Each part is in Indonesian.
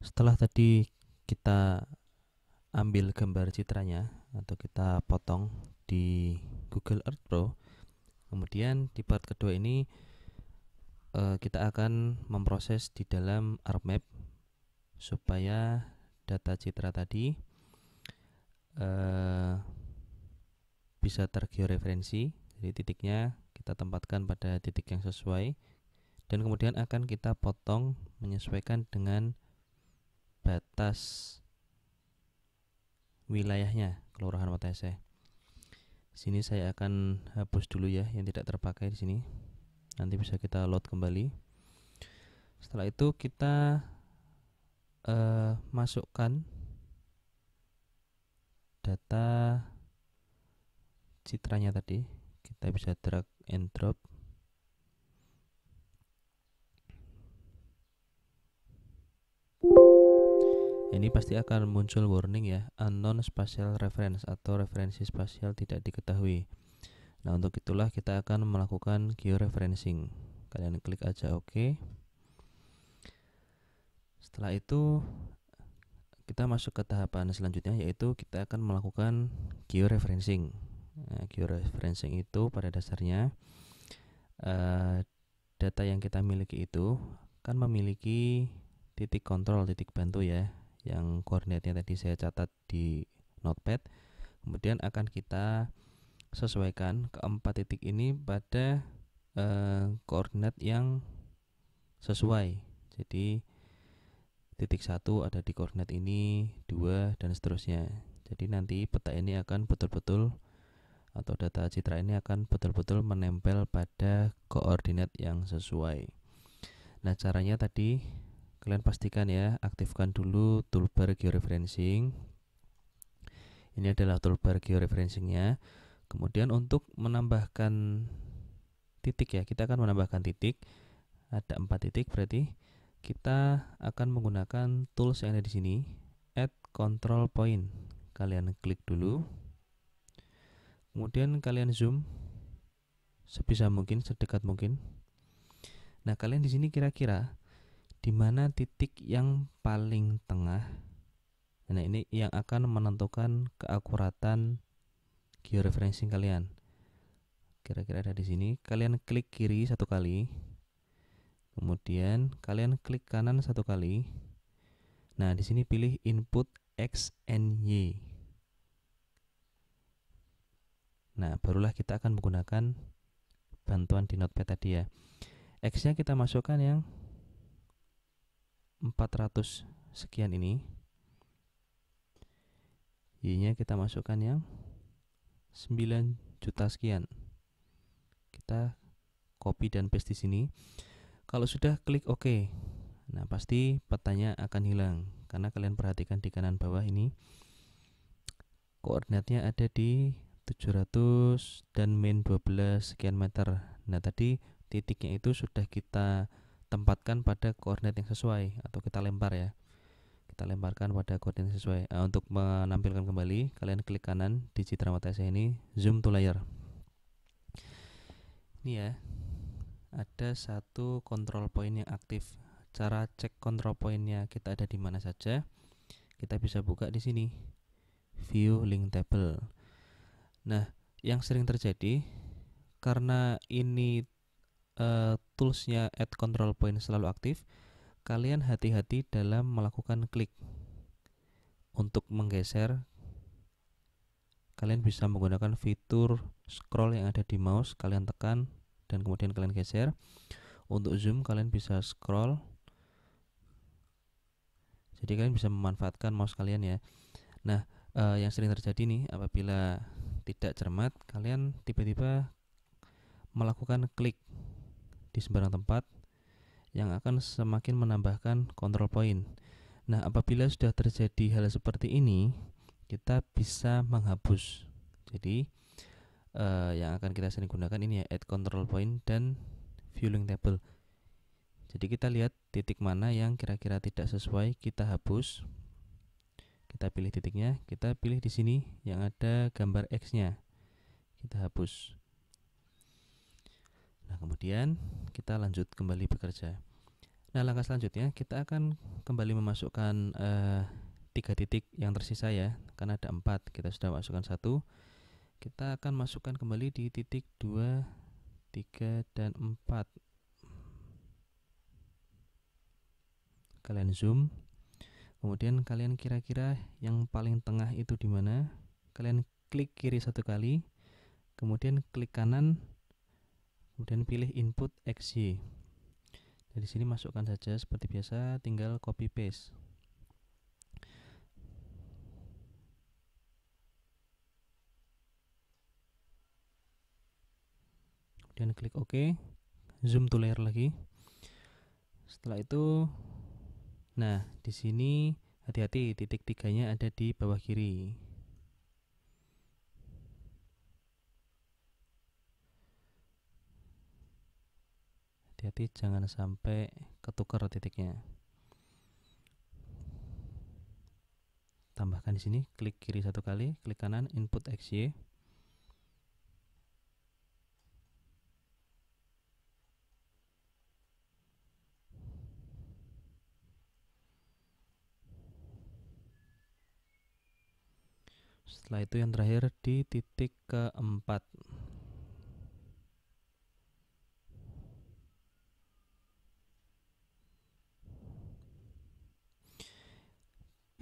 Setelah tadi kita ambil gambar citranya atau kita potong di Google Earth Pro, kemudian di part kedua ini kita akan memproses di dalam ArcMap supaya data citra tadi bisa tergeoreferensi. Jadi titiknya kita tempatkan pada titik yang sesuai dan kemudian akan kita potong menyesuaikan dengan batas wilayahnya Kelurahan Watese. Di sini saya akan hapus dulu ya yang tidak terpakai di sini. Nanti bisa kita load kembali. Setelah itu kita masukkan data citranya tadi. Kita bisa drag and drop. Ini pasti akan muncul warning ya, unknown spatial reference atau referensi spasial tidak diketahui. Nah, untuk itulah kita akan melakukan georeferencing. Kalian klik aja OK. Setelah itu kita masuk ke tahapan selanjutnya, yaitu kita akan melakukan georeferencing. Nah, georeferencing itu pada dasarnya data yang kita miliki itu kan memiliki titik kontrol, titik bantu ya, yang koordinatnya tadi saya catat di notepad. Kemudian akan kita sesuaikan keempat titik ini pada koordinat yang sesuai. Jadi titik 1 ada di koordinat ini, 2 dan seterusnya. Jadi nanti peta ini akan betul-betul atau data citra ini akan betul-betul menempel pada koordinat yang sesuai. Nah, caranya tadi kalian pastikan ya, aktifkan dulu toolbar georeferencing. Ini adalah toolbar georeferencingnya. Kemudian untuk menambahkan titik ya, kita akan menambahkan titik. Ada 4 titik, berarti kita akan menggunakan tools yang ada di sini, add control point. Kalian klik dulu. Kemudian kalian zoom sebisa mungkin, sedekat mungkin. Nah, kalian di sini kira-kira di mana titik yang paling tengah? Nah, ini yang akan menentukan keakuratan georeferencing kalian. Kira-kira ada di sini. Kalian klik kiri satu kali. Kemudian kalian klik kanan satu kali. Nah, di sini pilih input X and Y. Nah, barulah kita akan menggunakan bantuan di notepad tadi ya. X-nya kita masukkan yang 400 sekian ini. Y-nya kita masukkan yang 9 juta sekian. Kita copy dan paste di sini. Kalau sudah, klik OK. Nah, pasti petanya akan hilang karena kalian perhatikan di kanan bawah ini koordinatnya ada di 700 dan min 12 sekian meter. Nah, tadi titiknya itu sudah kita tempatkan pada koordinat yang sesuai atau kita lempar ya. Kita lemparkan pada koordinat yang sesuai. Nah, untuk menampilkan kembali, kalian klik kanan di Citra Watese ini, zoom to layer. Ini ya, ada satu control point yang aktif. Cara cek control pointnya kita ada di mana saja, kita bisa buka di sini, view link table. Nah, yang sering terjadi karena ini toolsnya add control point selalu aktif, kalian hati-hati dalam melakukan klik. Untuk menggeser, kalian bisa menggunakan fitur scroll yang ada di mouse, kalian tekan dan kemudian kalian geser. Untuk zoom, kalian bisa scroll. Jadi kalian bisa memanfaatkan mouse kalian ya. Nah, yang sering terjadi nih, apabila tidak cermat, kalian tiba-tiba melakukan klik di sembarang tempat yang akan semakin menambahkan control point. Nah, apabila sudah terjadi hal seperti ini, kita bisa menghapus. Jadi yang akan kita sering gunakan ini ya, add control point dan view link table. Jadi kita lihat titik mana yang kira-kira tidak sesuai, kita hapus. Kita pilih titiknya, kita pilih di sini yang ada gambar X-nya. Kita hapus. Nah, kemudian kita lanjut kembali bekerja. Nah, langkah selanjutnya kita akan kembali memasukkan 3 titik yang tersisa ya, karena ada 4, kita sudah masukkan 1. Kita akan masukkan kembali di titik 2, 3, dan 4. Kalian zoom. Kemudian kalian kira-kira yang paling tengah itu di mana? Kalian klik kiri 1 kali, kemudian klik kanan, kemudian pilih input XY. Nah, di sini masukkan saja seperti biasa, tinggal copy paste. Kemudian klik OK, zoom to layer lagi. Setelah itu, nah di sini hati-hati, titik 3-nya ada di bawah kiri. Hati-hati jangan sampai ketukar titiknya. Tambahkan di sini, klik kiri 1 kali, klik kanan, input XY. Setelah itu yang terakhir di titik keempat.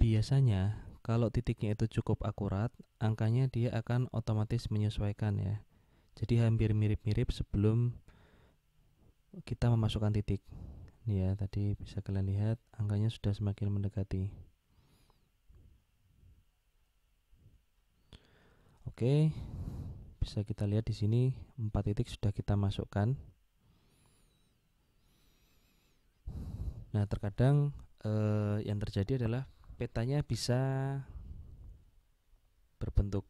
Biasanya kalau titiknya itu cukup akurat, angkanya dia akan otomatis menyesuaikan ya. Jadi hampir mirip-mirip sebelum kita memasukkan titik. Nih ya, tadi bisa kalian lihat angkanya sudah semakin mendekati. Oke, bisa kita lihat di sini 4 titik sudah kita masukkan. Nah, terkadang yang terjadi adalah petanya bisa berbentuk,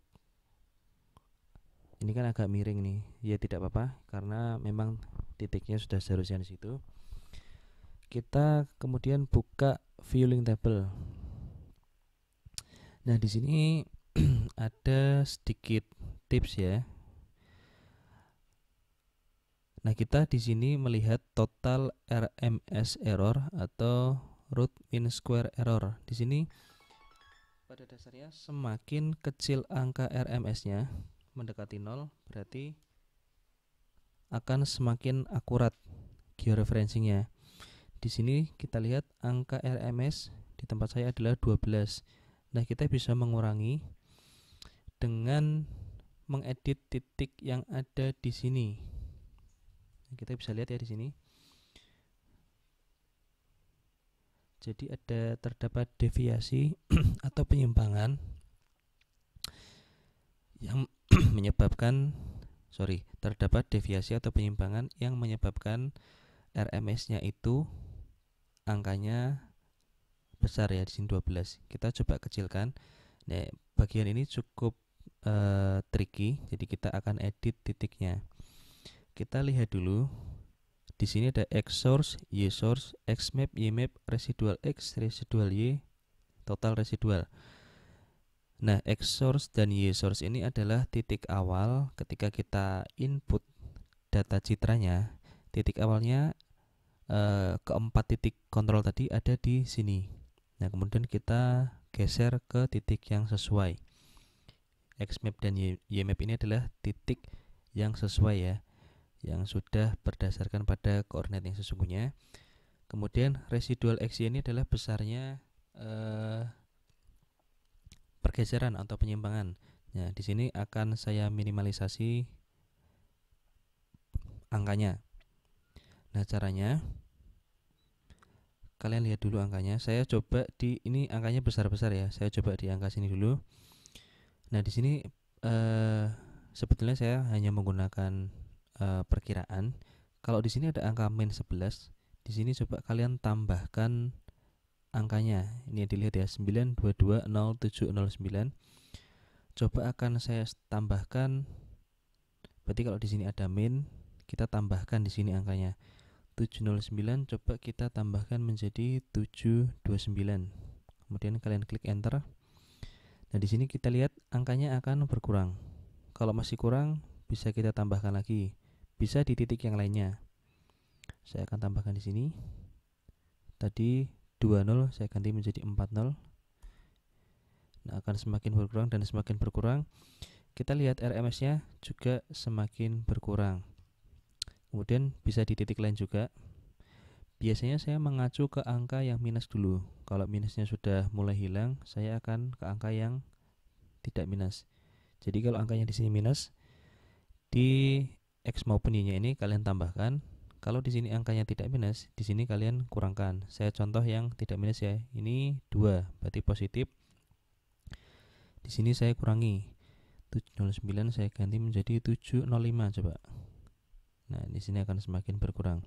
ini kan agak miring nih. Ya tidak apa-apa, karena memang titiknya sudah seharusnya di situ. Kita kemudian buka viewing table. Nah, di sini ada sedikit tips ya. Nah, kita di sini melihat total RMS error atau root mean square error. Di sini pada dasarnya semakin kecil angka RMS-nya mendekati 0, berarti akan semakin akurat georeferencingnya. Di sini kita lihat angka RMS di tempat saya adalah 12. Nah, kita bisa mengurangi dengan mengedit titik yang ada di sini. Kita bisa lihat ya di sini. Jadi terdapat deviasi atau penyimpangan yang terdapat deviasi atau penyimpangan yang menyebabkan RMS-nya itu angkanya besar ya, di sini 12. Kita coba kecilkan. Nah, bagian ini cukup tricky, jadi kita akan edit titiknya. Kita lihat dulu. Di sini ada X source, Y source, X map, Y map, residual X, residual Y, total residual. Nah, X source dan Y source ini adalah titik awal ketika kita input data citranya. Titik awalnya keempat titik kontrol tadi ada di sini. Nah, kemudian kita geser ke titik yang sesuai. X map dan Y map ini adalah titik yang sesuai ya, yang sudah berdasarkan pada koordinat yang sesungguhnya. Kemudian residual XY ini adalah besarnya pergeseran atau penyimpangan. Nah, di sini akan saya minimalisasi angkanya. Nah, caranya kalian lihat dulu angkanya. Saya coba di ini angkanya besar-besar ya. Saya coba di angka sini dulu. Nah, di sini sebetulnya saya hanya menggunakan perkiraan. Kalau di sini ada angka min 11, di sini coba kalian tambahkan angkanya. Ini dilihat ya, 9220709. Coba akan saya tambahkan. Berarti kalau di sini ada min, kita tambahkan di sini angkanya. 709 coba kita tambahkan menjadi 729. Kemudian kalian klik enter. Nah, di sini kita lihat angkanya akan berkurang. Kalau masih kurang, bisa kita tambahkan lagi. Bisa di titik yang lainnya. Saya akan tambahkan di sini. tadi 20 saya ganti menjadi 40. Nah, akan semakin berkurang dan semakin berkurang. Kita lihat RMS-nya juga semakin berkurang. Kemudian bisa di titik lain juga. Biasanya saya mengacu ke angka yang minus dulu. Kalau minusnya sudah mulai hilang, saya akan ke angka yang tidak minus. Jadi kalau angkanya di sini minus, di X maupun Y-nya ini kalian tambahkan. Kalau di sini angkanya tidak minus, di sini kalian kurangkan. Saya contoh yang tidak minus ya. Ini 2, berarti positif. Di sini saya kurangi 709, saya ganti menjadi 705 coba. Nah, di sini akan semakin berkurang.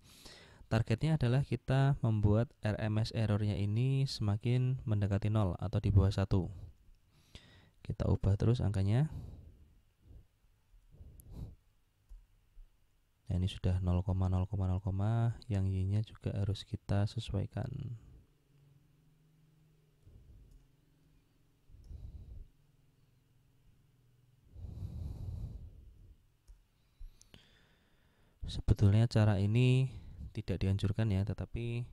Targetnya adalah kita membuat RMS errornya ini semakin mendekati 0 atau di bawah 1. Kita ubah terus angkanya. Nah, ini sudah 0,0,0, yang Y-nya juga harus kita sesuaikan. Sebetulnya cara ini tidak dianjurkan ya, tetapi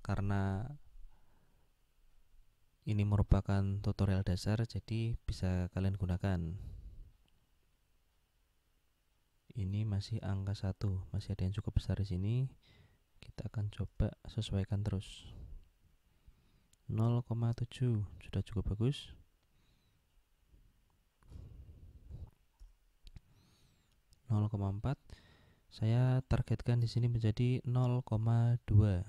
karena ini merupakan tutorial dasar, jadi bisa kalian gunakan. Ini masih angka 1, masih ada yang cukup besar di sini. Kita akan coba sesuaikan terus. 0,7 sudah cukup bagus. 0,4 saya targetkan di sini menjadi 0,2.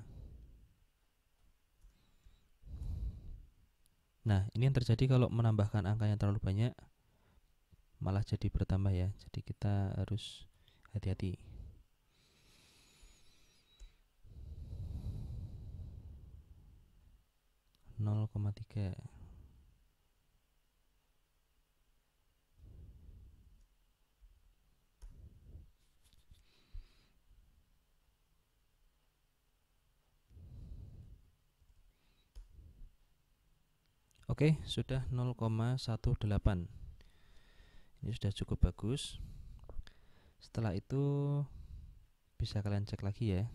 Nah, ini yang terjadi kalau menambahkan angka yang terlalu banyak, malah jadi bertambah ya. Jadi kita harus hati-hati. 0,3. Oke, sudah 0,18. Ini sudah cukup bagus. Setelah itu bisa kalian cek lagi ya,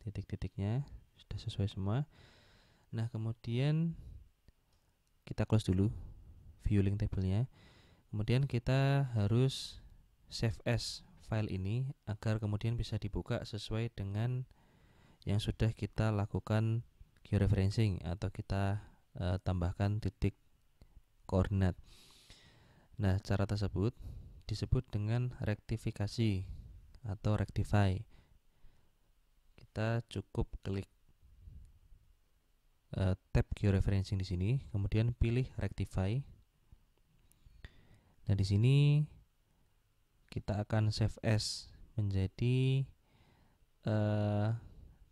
titik-titiknya sudah sesuai semua. Nah, kemudian kita close dulu view link table-nya. Kemudian kita harus save as file ini agar kemudian bisa dibuka sesuai dengan yang sudah kita lakukan georeferencing atau kita tambahkan titik koordinat. Nah, cara tersebut disebut dengan rektifikasi atau rectify. Kita cukup klik tab georeferencing di sini, kemudian pilih rectify. Nah, di sini kita akan save as menjadi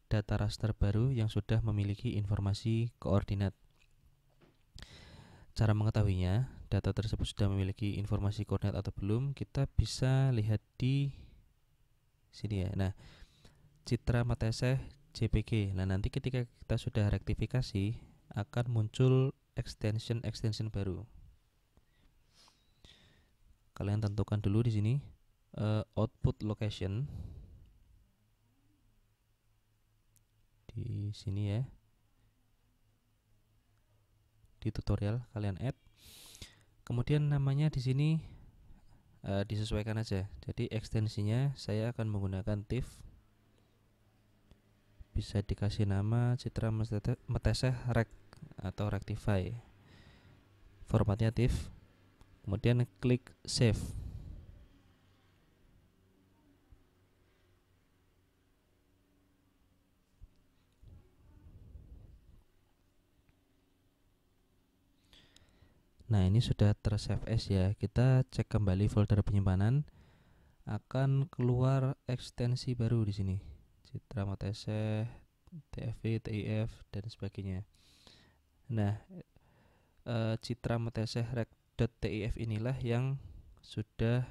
data raster baru yang sudah memiliki informasi koordinat. Cara mengetahuinya, data tersebut sudah memiliki informasi koordinat atau belum, kita bisa lihat di sini ya. Nah, Citra Mateseh JPG. Nah, nanti ketika kita sudah rektifikasi akan muncul extension baru. Kalian tentukan dulu di sini output location. Di sini ya. Di tutorial kalian add. Kemudian namanya di sini disesuaikan aja. Jadi ekstensinya saya akan menggunakan TIFF. Bisa dikasih nama Citra Mateseh Rek atau Rectify. Formatnya TIFF. Kemudian klik save. Nah, ini sudah tersave as ya. Kita cek kembali folder penyimpanan, akan keluar ekstensi baru di sini. Citra Mateseh, TFV, TIF dan sebagainya. Nah, Citra Mateseh Rek.TIF inilah yang sudah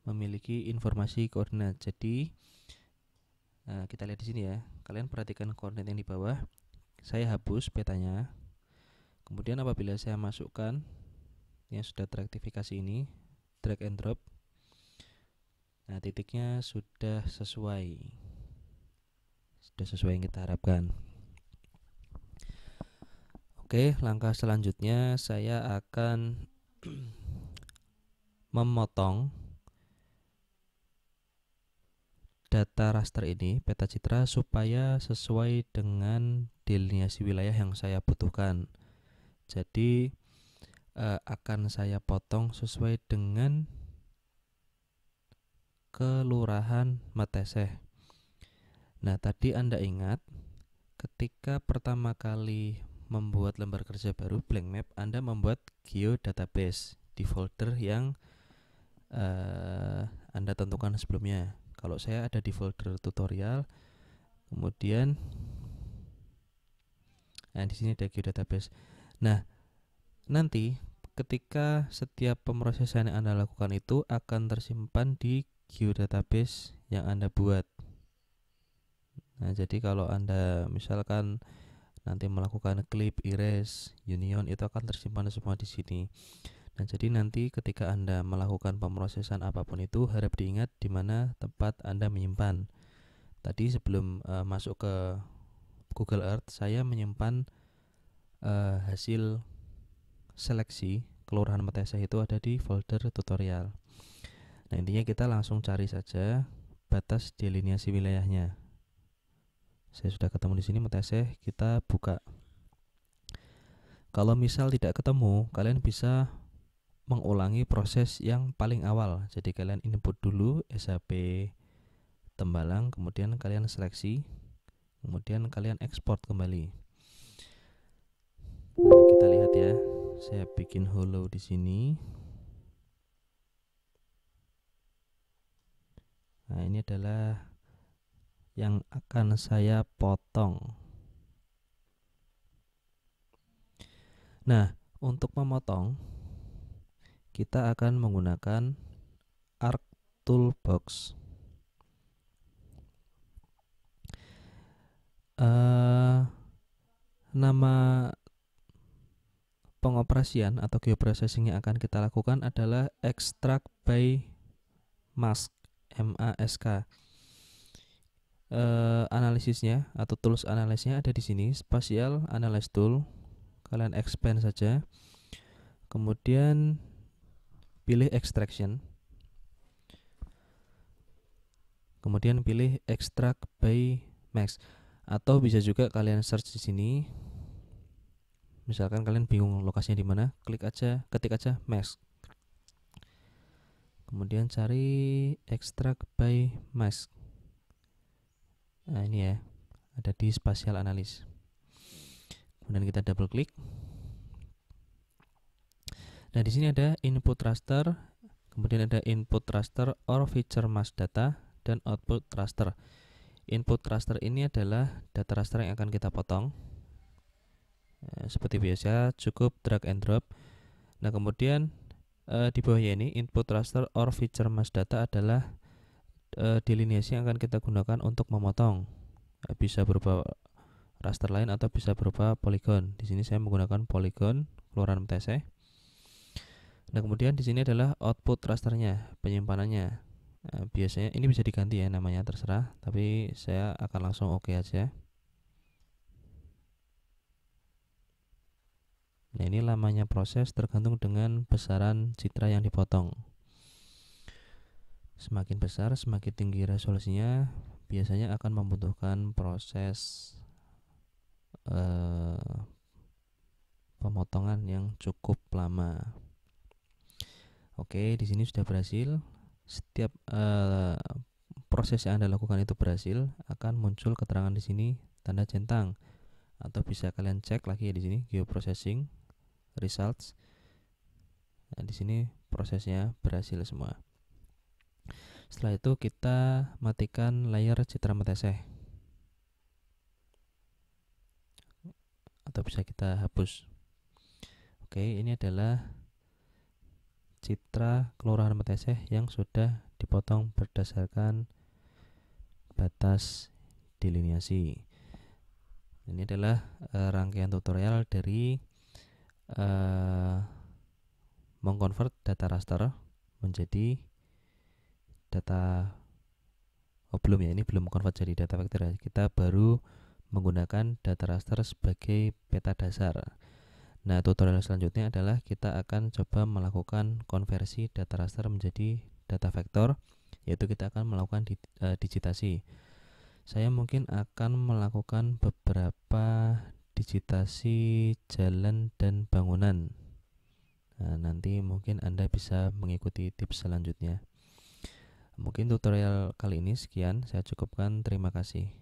memiliki informasi koordinat. Jadi kita lihat di sini ya. Kalian perhatikan koordinat yang di bawah. Saya hapus petanya. Kemudian apabila saya masukkan yang sudah terektifikasi ini, drag and drop. Nah, titiknya sudah sesuai. sudah sesuai yang kita harapkan. Oke, langkah selanjutnya saya akan memotong data raster ini, peta citra, supaya sesuai dengan delineasi wilayah yang saya butuhkan. Jadi akan saya potong sesuai dengan kelurahan Meteseh. Nah, tadi Anda ingat ketika pertama kali membuat lembar kerja baru blank map, Anda membuat geodatabase di folder yang Anda tentukan sebelumnya. Kalau saya ada di folder tutorial, kemudian di sini ada geodatabase. Nah, nanti ketika setiap pemrosesan yang Anda lakukan itu akan tersimpan di geodatabase yang Anda buat. Nah, jadi kalau Anda misalkan nanti melakukan clip, erase, union, itu akan tersimpan semua di sini. Nah, jadi nanti ketika Anda melakukan pemrosesan apapun itu, harap diingat di mana tempat Anda menyimpan. Tadi sebelum masuk ke Google Earth, saya menyimpan hasil seleksi kelurahan Meteseh itu ada di folder tutorial. Nah, intinya kita langsung cari saja batas delineasi wilayahnya. Saya sudah ketemu di sini Meteseh, kita buka. Kalau misal tidak ketemu, kalian bisa mengulangi proses yang paling awal. Jadi kalian input dulu SHP Tembalang, kemudian kalian seleksi, kemudian kalian ekspor kembali. Nah, kita lihat ya. Saya bikin hollow di sini. Nah, ini adalah yang akan saya potong. Nah, untuk memotong kita akan menggunakan Arc Toolbox. Nama pengoperasian atau geoprocessing yang akan kita lakukan adalah extract by mask, MASK. Analisisnya atau tools analisnya ada di sini, Spatial Analyze Tool. Kalian expand saja, kemudian pilih extraction, kemudian pilih extract by mask, atau bisa juga kalian search di sini. Misalkan kalian bingung lokasinya di mana, ketik aja mask. Kemudian cari extract by mask. Nah, ini ya, ada di spatial analysis. Kemudian kita double klik. Nah, di sini ada input raster, kemudian ada input raster or feature mask data, dan output raster. Input raster ini adalah data raster yang akan kita potong. Seperti biasa, cukup drag and drop. Nah, kemudian di bawahnya ini input raster or feature mask data adalah delineasi yang akan kita gunakan untuk memotong. Bisa berupa raster lain atau bisa berupa polygon. Di sini saya menggunakan polygon kelurahan Meteseh. Nah, kemudian di sini adalah output rasternya, penyimpanannya. Biasanya ini bisa diganti ya namanya, terserah, tapi saya akan langsung oke aja. Nah, ini lamanya proses tergantung dengan besaran citra yang dipotong. Semakin besar, semakin tinggi resolusinya, biasanya akan membutuhkan proses pemotongan yang cukup lama. Oke, di sini sudah berhasil. Setiap proses yang Anda lakukan itu berhasil, akan muncul keterangan di sini tanda centang. Atau bisa kalian cek lagi ya di sini geoprocessing results. Nah, di sini prosesnya berhasil semua. Setelah itu kita matikan layar citra Meteseh. Atau bisa kita hapus. Oke, ini adalah citra kelurahan Meteseh yang sudah dipotong berdasarkan batas delineasi. Ini adalah rangkaian tutorial dari mengkonvert data raster menjadi data Oh belum ya, ini belum convert jadi data vektor ya. Kita baru menggunakan data raster sebagai peta dasar. Nah, tutorial selanjutnya adalah kita akan coba melakukan konversi data raster menjadi data vektor, yaitu kita akan melakukan digitasi. Saya mungkin akan melakukan beberapa digitasi jalan dan bangunan. Nah, nanti mungkin Anda bisa mengikuti tips selanjutnya. Mungkin tutorial kali ini sekian, saya cukupkan. Terima kasih.